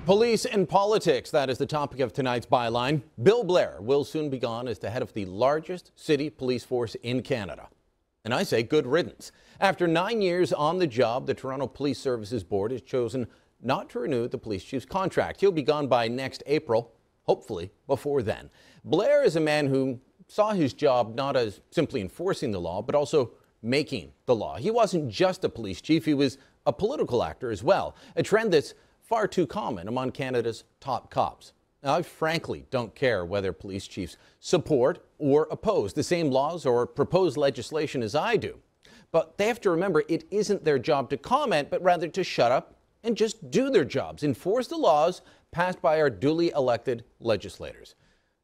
Police and politics, that is the topic of tonight's byline. Bill Blair will soon be gone as the head of the largest city police force in Canada. And I say good riddance. After 9 years on the job, the Toronto Police Services Board has chosen not to renew the police chief's contract. He'll be gone by next April, hopefully before then. Blair is a man who saw his job not as simply enforcing the law, but also making the law. He wasn't just a police chief, he was a political actor as well, a trend that's far too common among Canada's top cops. Now, I frankly don't care whether police chiefs support or oppose the same laws or proposed legislation as I do. But they have to remember it isn't their job to comment, but rather to shut up and just do their jobs, enforce the laws passed by our duly elected legislators.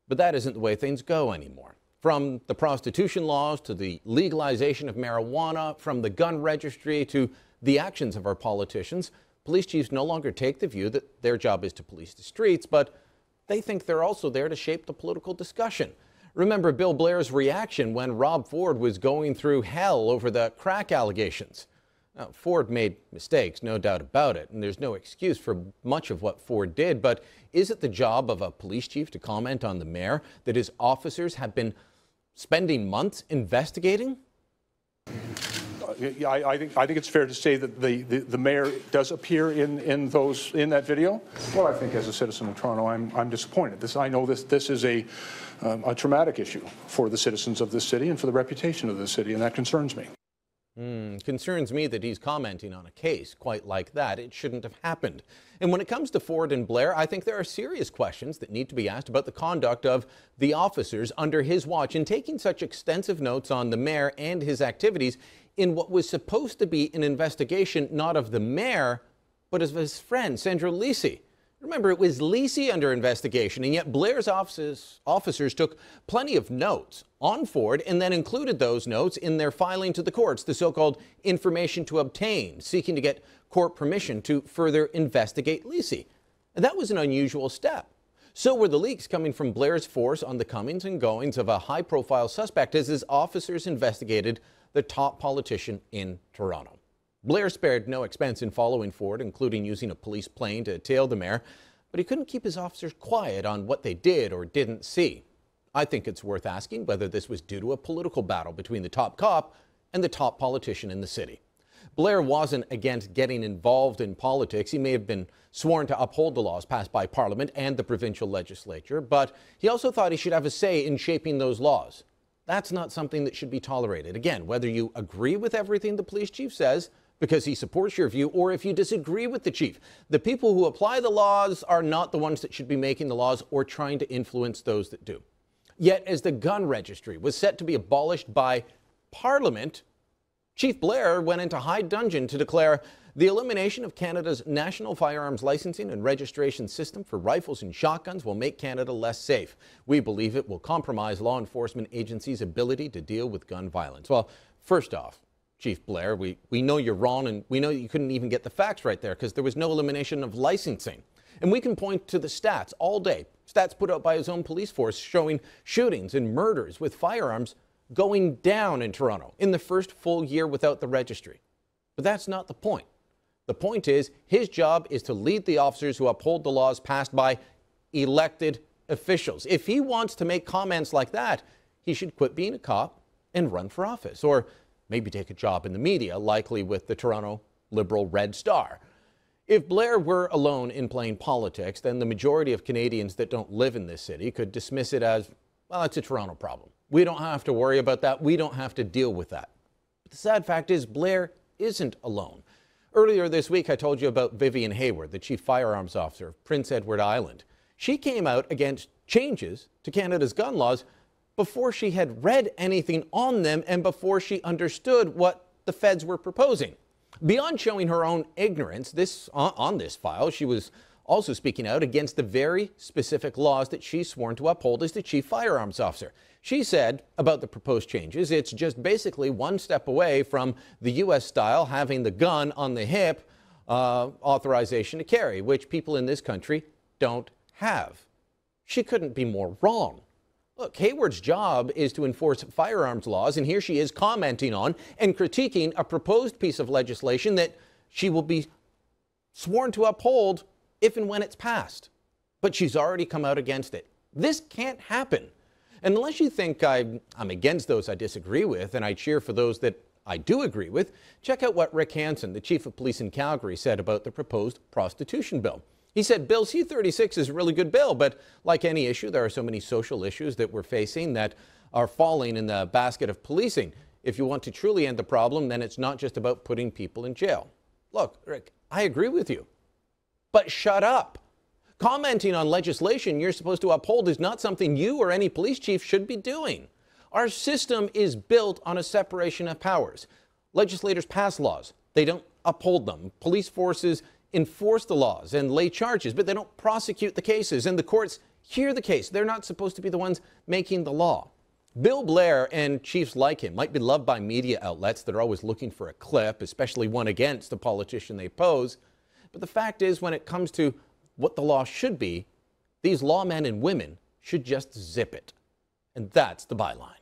But that isn't the way things go anymore. From the prostitution laws to the legalization of marijuana, from the gun registry to the actions of our politicians, police chiefs no longer take the view that their job is to police the streets, but they think they're also there to shape the political discussion. Remember Bill Blair's reaction when Rob Ford was going through hell over the crack allegations. Now, Ford made mistakes, no doubt about it, and there's no excuse for much of what Ford did, but is it the job of a police chief to comment on the mayor that his officers have been spending months investigating? I think it's fair to say that the mayor does appear in that video. Well, I think as a citizen of Toronto, I'm disappointed. I know this is a traumatic issue for the citizens of this city and for the reputation of this city, and that concerns me. Concerns me that he's commenting on a case quite like that. It shouldn't have happened. And when it comes to Ford and Blair, I think there are serious questions that need to be asked about the conduct of the officers under his watch in taking such extensive notes on the mayor and his activities in what was supposed to be an investigation not of the mayor, but of his friend, Sandra Lisi. Remember, it was Lisi under investigation, and yet Blair's officers took plenty of notes on Ford and then included those notes in their filing to the courts, the so-called information to obtain, seeking to get court permission to further investigate Lisi. And that was an unusual step. So were the leaks coming from Blair's force on the comings and goings of a high-profile suspect as his officers investigated the top politician in Toronto. Blair spared no expense in following Ford, including using a police plane to tail the mayor, but he couldn't keep his officers quiet on what they did or didn't see. I think it's worth asking whether this was due to a political battle between the top cop and the top politician in the city. Blair wasn't against getting involved in politics. He may have been sworn to uphold the laws passed by Parliament and the provincial legislature, but he also thought he should have a say in shaping those laws. That's not something that should be tolerated. Again, whether you agree with everything the police chief says because he supports your view, or if you disagree with the chief, the people who apply the laws are not the ones that should be making the laws or trying to influence those that do. Yet, as the gun registry was set to be abolished by Parliament, Chief Blair went into high dudgeon to declare the elimination of Canada's national firearms licensing and registration system for rifles and shotguns will make Canada less safe. We believe it will compromise law enforcement agencies' ability to deal with gun violence. Well, first off, Chief Blair, we know you're wrong, and we know you couldn't even get the facts right there because there was no elimination of licensing. And we can point to the stats all day, stats put out by his own police force showing shootings and murders with firearms going down in Toronto in the first full year without the registry. But that's not the point. The point is his job is to lead the officers who uphold the laws passed by elected officials. If he wants to make comments like that, he should quit being a cop and run for office, or maybe take a job in the media, likely with the Toronto Liberal Red Star. If Blair were alone in playing politics, then the majority of Canadians that don't live in this city could dismiss it as, well, it's a Toronto problem. We don't have to worry about that. We don't have to deal with that. But the sad fact is Blair isn't alone. Earlier this week, I told you about Vivian Hayward, the chief firearms officer of Prince Edward Island. She came out against changes to Canada's gun laws before she had read anything on them and before she understood what the feds were proposing. Beyond showing her own ignorance on this file, she was also speaking out against the very specific laws that she's sworn to uphold as the chief firearms officer. She said about the proposed changes, it's just basically one step away from the U.S. style having the gun on the hip authorization to carry, which people in this country don't have. She couldn't be more wrong. Look, Hayward's job is to enforce firearms laws, and here she is commenting on and critiquing a proposed piece of legislation that she will be sworn to uphold if and when it's passed. But she's already come out against it. This can't happen. And unless you think I'm against those I disagree with and I cheer for those that I do agree with, check out what Rick Hansen, the chief of police in Calgary, said about the proposed prostitution bill. He said, Bill C-36 is a really good bill, but like any issue, there are so many social issues that we're facing that are falling in the basket of policing. If you want to truly end the problem, then it's not just about putting people in jail. Look, Rick, I agree with you, but shut up. Commenting on legislation you're supposed to uphold is not something you or any police chief should be doing. Our system is built on a separation of powers. Legislators pass laws. They don't uphold them. Police forces enforce the laws and lay charges, but they don't prosecute the cases, and the courts hear the case. They're not supposed to be the ones making the law. Bill Blair and chiefs like him might be loved by media outlets that are always looking for a clip, especially one against the politician they pose. But the fact is, when it comes to what the law should be, these lawmen and women should just zip it. And that's the byline.